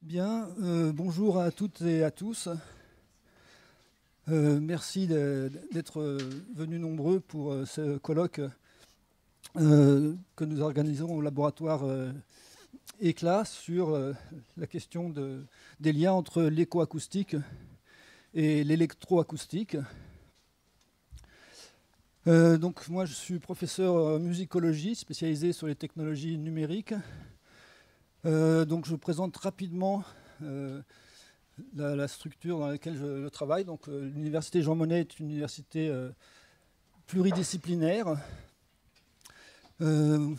Bien, bonjour à toutes et à tous. Merci d'être venus nombreux pour ce colloque que nous organisons au laboratoire ECLA sur la question des liens entre l'écoacoustique et l'électroacoustique. Donc moi je suis professeur en musicologie spécialisé sur les technologies numériques. Donc je présente rapidement la structure dans laquelle je travaille. Donc l'université Jean Monnet est une université pluridisciplinaire. Moi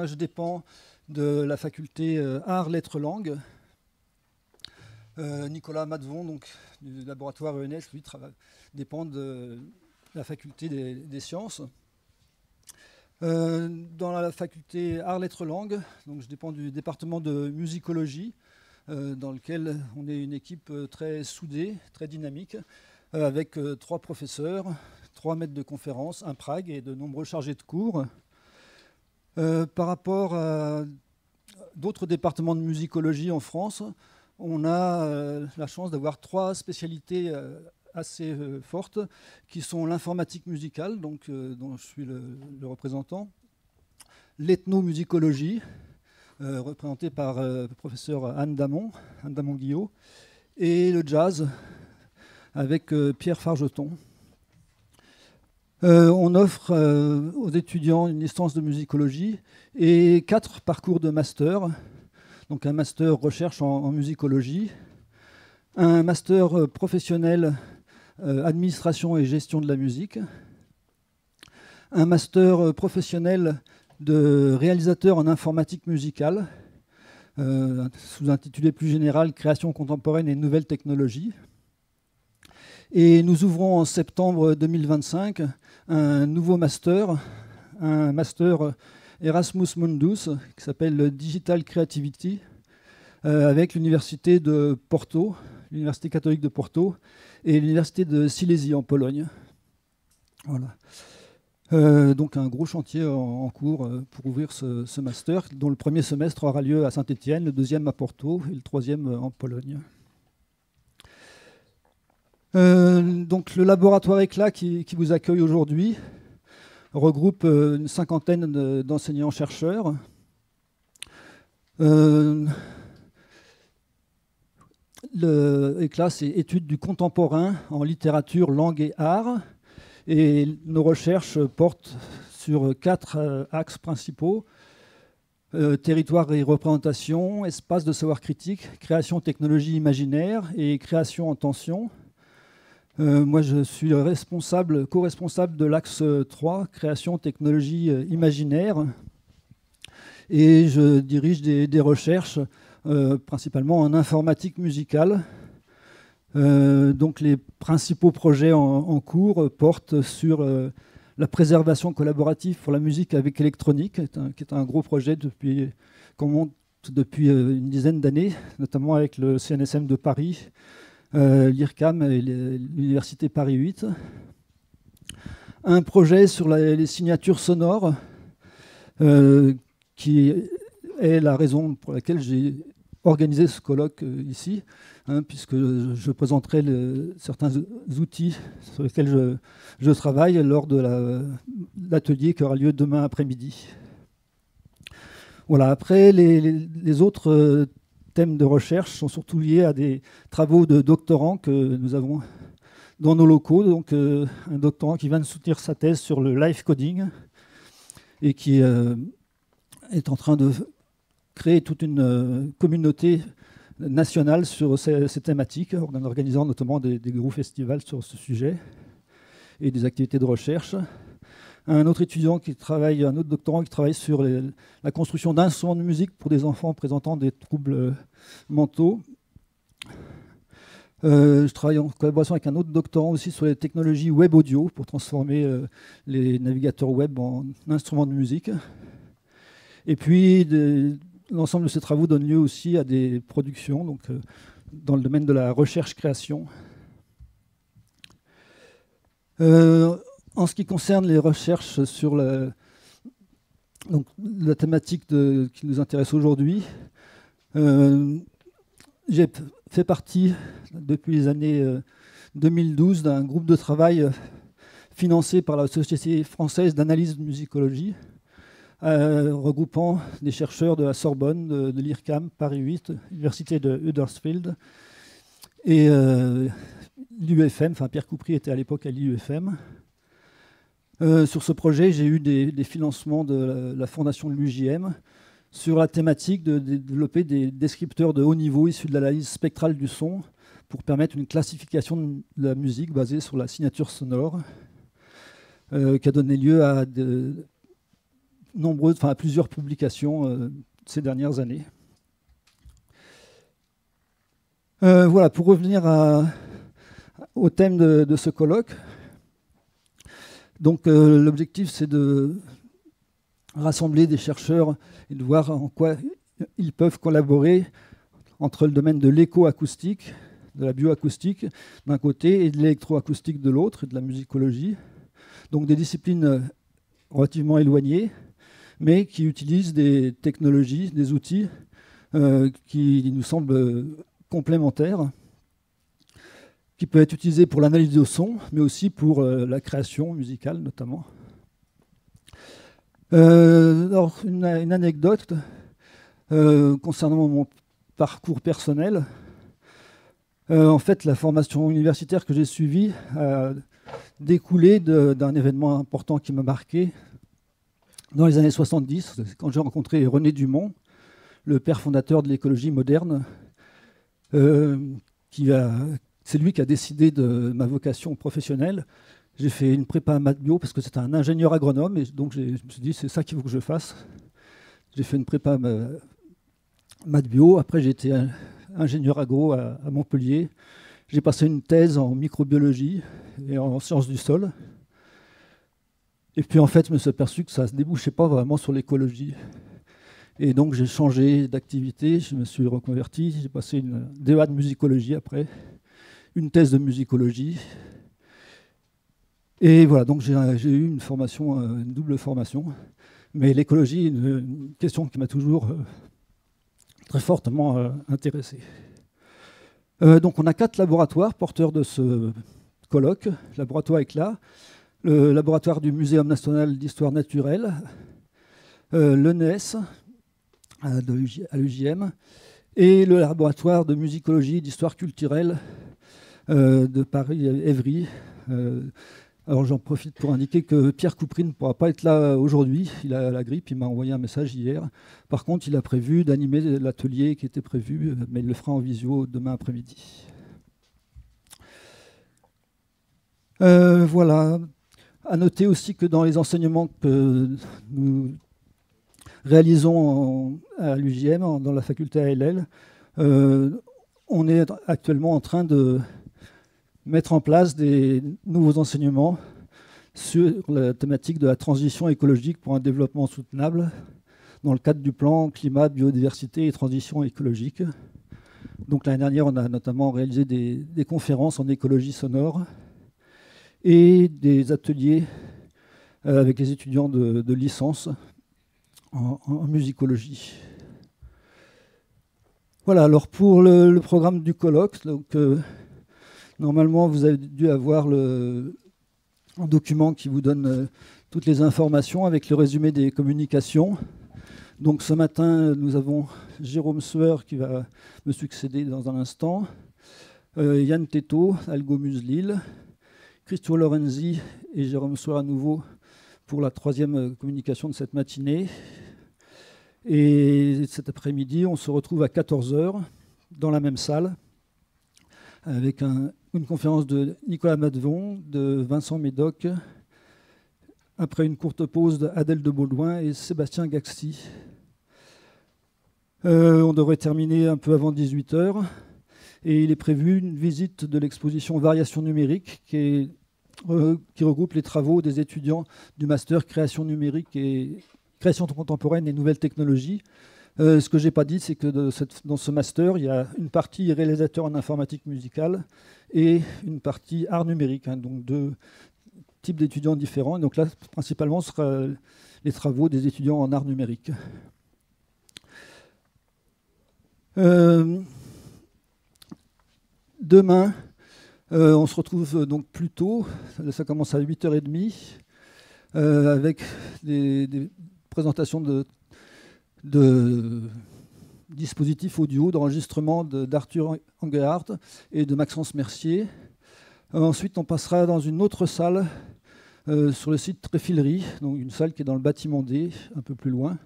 je dépends de la faculté Arts, Lettres, Langues. Nicolas Madevon, donc, du laboratoire ENS, lui dépend de la faculté des sciences. Dans la faculté Arts, Lettres, Langues, donc je dépends du département de musicologie, dans lequel on est une équipe très soudée, très dynamique, avec 3 professeurs, 3 maîtres de conférences, un Prague et de nombreux chargés de cours. Par rapport à d'autres départements de musicologie en France, on a la chance d'avoir 3 spécialités assez fortes, qui sont l'informatique musicale, donc, dont je suis le représentant, l'ethnomusicologie, représentée par le professeur Anne Damon-Guillot, et le jazz, avec Pierre Fargeton. On offre aux étudiants une licence de musicologie et 4 parcours de master, donc un master recherche en musicologie, un master professionnel administration et gestion de la musique, un master professionnel de réalisateur en informatique musicale, sous-intitulé plus général création contemporaine et nouvelles technologies. Et nous ouvrons en septembre 2025 un nouveau master, un master Erasmus Mundus qui s'appelle Digital Creativity, avec l'université de Porto, l'université catholique de Porto, et l'université de Silésie en Pologne. Voilà. Donc un gros chantier en cours pour ouvrir ce master, dont le premier semestre aura lieu à Saint-Étienne, le deuxième à Porto et le troisième en Pologne. Donc le laboratoire ECLA qui vous accueille aujourd'hui regroupe une cinquantaine d'enseignants-chercheurs. Le ECLA, c'est études du contemporain en littérature, langue et art. Et nos recherches portent sur 4 axes principaux. Territoire et représentation, espace de savoir critique, création technologie imaginaire et création en tension. Moi, je suis co-responsable de l'axe 3, création technologie imaginaire. Et je dirige des recherches principalement en informatique musicale. Donc les principaux projets en cours portent sur la préservation collaborative pour la musique avec électronique, qui est un gros projet qu'on monte depuis une dizaine d'années, notamment avec le CNSM de Paris, l'IRCAM et l'Université Paris 8. Un projet sur les signatures sonores, qui est la raison pour laquelle j'ai organisé ce colloque ici, puisque je présenterai certains outils sur lesquels je travaille lors de l'atelier qui aura lieu demain après-midi. Voilà. Après, les autres thèmes de recherche sont surtout liés à des travaux de doctorants que nous avons dans nos locaux. Donc, un doctorant qui vient de soutenir sa thèse sur le live coding et qui est en train de créer toute une communauté nationale sur ces thématiques, en organisant notamment des gros festivals sur ce sujet et des activités de recherche. Un autre doctorant qui travaille sur la construction d'instruments de musique pour des enfants présentant des troubles mentaux. Je travaille en collaboration avec un autre doctorant aussi sur les technologies web audio pour transformer les navigateurs web en instruments de musique. Et puis, l'ensemble de ces travaux donne lieu aussi à des productions donc, dans le domaine de la recherche-création. En ce qui concerne les recherches sur la thématique qui nous intéresse aujourd'hui, j'ai fait partie, depuis les années 2012, d'un groupe de travail financé par la Société française d'analyse de musicologie, regroupant des chercheurs de la Sorbonne, de l'IRCAM, Paris 8, l'Université de Huddersfield, et l'UFM, enfin Pierre Coupry était à l'époque à l'UFM. Sur ce projet, j'ai eu des financements de la fondation de l'UJM sur la thématique de développer des descripteurs de haut niveau issus de l'analyse spectrale du son pour permettre une classification de la musique basée sur la signature sonore, qui a donné lieu à plusieurs publications ces dernières années. Voilà, pour revenir au thème de ce colloque. Donc l'objectif, c'est de rassembler des chercheurs et de voir en quoi ils peuvent collaborer entre le domaine de l'écoacoustique, de la bioacoustique d'un côté et de l'électroacoustique de l'autre, et de la musicologie. Donc des disciplines relativement éloignées, mais qui utilisent des technologies, des outils qui nous semblent complémentaires, qui peuvent être utilisés pour l'analyse du son, mais aussi pour la création musicale notamment. Alors, une anecdote concernant mon parcours personnel. En fait, la formation universitaire que j'ai suivie a découlé d'un événement important qui m'a marqué dans les années 70, quand j'ai rencontré René Dumont, le père fondateur de l'écologie moderne, c'est lui qui a décidé de ma vocation professionnelle. J'ai fait une prépa maths bio parce que c'était un ingénieur agronome, et donc je me suis dit c'est ça qu'il faut que je fasse. J'ai fait une prépa maths bio. Après j'ai été ingénieur agro à Montpellier. J'ai passé une thèse en microbiologie et en sciences du sol. Et puis en fait je me suis aperçu que ça ne se débouchait pas vraiment sur l'écologie. Et donc j'ai changé d'activité, je me suis reconverti, j'ai passé une DEA de musicologie après, une thèse de musicologie. Et voilà, donc j'ai eu une formation, une double formation. Mais l'écologie est une question qui m'a toujours très fortement intéressé. Donc on a 4 laboratoires porteurs de ce colloque. Laboratoire ECLA, le laboratoire du Muséum national d'histoire naturelle, l'ENES à l'UJM, et le laboratoire de musicologie et d'histoire culturelle de Paris-Évry. Alors j'en profite pour indiquer que Pierre Coupry ne pourra pas être là aujourd'hui, il a la grippe, il m'a envoyé un message hier. Par contre, il a prévu d'animer l'atelier qui était prévu, mais il le fera en visio demain après-midi. Voilà. À noter aussi que dans les enseignements que nous réalisons à l'UJM, dans la faculté ALL, on est actuellement en train de mettre en place des nouveaux enseignements sur la thématique de la transition écologique pour un développement soutenable dans le cadre du plan climat, biodiversité et transition écologique. Donc l'année dernière, on a notamment réalisé des conférences en écologie sonore et des ateliers avec les étudiants de licence en musicologie. Voilà, alors pour le programme du colloque, donc, normalement, vous avez dû avoir un document qui vous donne toutes les informations avec le résumé des communications. Donc ce matin, nous avons Jérôme Sueur qui va me succéder dans un instant, Yann Této, Algomus Lille, Christo Lorenzi et Jérôme Sueur à nouveau pour la 3e communication de cette matinée. Et cet après-midi, on se retrouve à 14h dans la même salle avec une conférence de Nicolas Madevon, de Vincent Médoc, après une courte pause d'Adèle de Baudouin et Sébastien Gaxi. On devrait terminer un peu avant 18h, et il est prévu une visite de l'exposition Variations numériques qui regroupe les travaux des étudiants du master Création numérique et Création contemporaine et nouvelles technologies. Ce que je n'ai pas dit, c'est que dans ce master, il y a une partie réalisateur en informatique musicale et une partie art numérique, hein, donc 2 types d'étudiants différents. Donc là, principalement, ce sera les travaux des étudiants en art numérique. Demain, on se retrouve donc plus tôt, ça commence à 8h30, avec des présentations de dispositifs audio, d'enregistrement d'Arthur Engelhardt et de Maxence Mercier. Ensuite, on passera dans une autre salle sur le site Tréfilerie, donc une salle qui est dans le bâtiment D, un peu plus loin.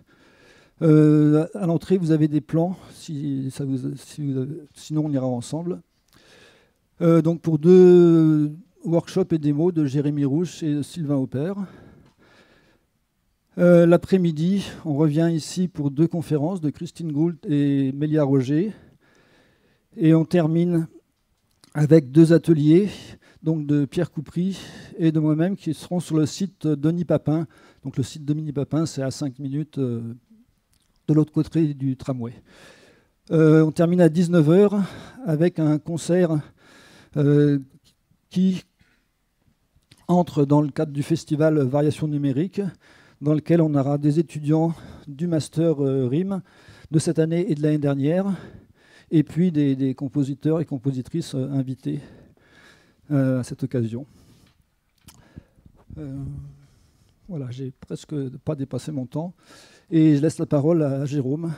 À l'entrée, vous avez des plans, sinon on ira ensemble. Donc pour 2 workshops et démos de Jérémy Rouche et Sylvain Aupert. L'après-midi, on revient ici pour 2 conférences de Christine Gould et Mélia Roger. Et on termine avec 2 ateliers, donc de Pierre Coupry et de moi-même, qui seront sur le site Denis Papin. Donc le site Denis Papin, c'est à 5 minutes de l'autre côté du tramway. On termine à 19h avec un concert qui entre dans le cadre du festival Variations numériques, dans lequel on aura des étudiants du master RIM de cette année et de l'année dernière, et puis des compositeurs et compositrices invités à cette occasion. Voilà, j'ai presque pas dépassé mon temps, et je laisse la parole à Jérôme.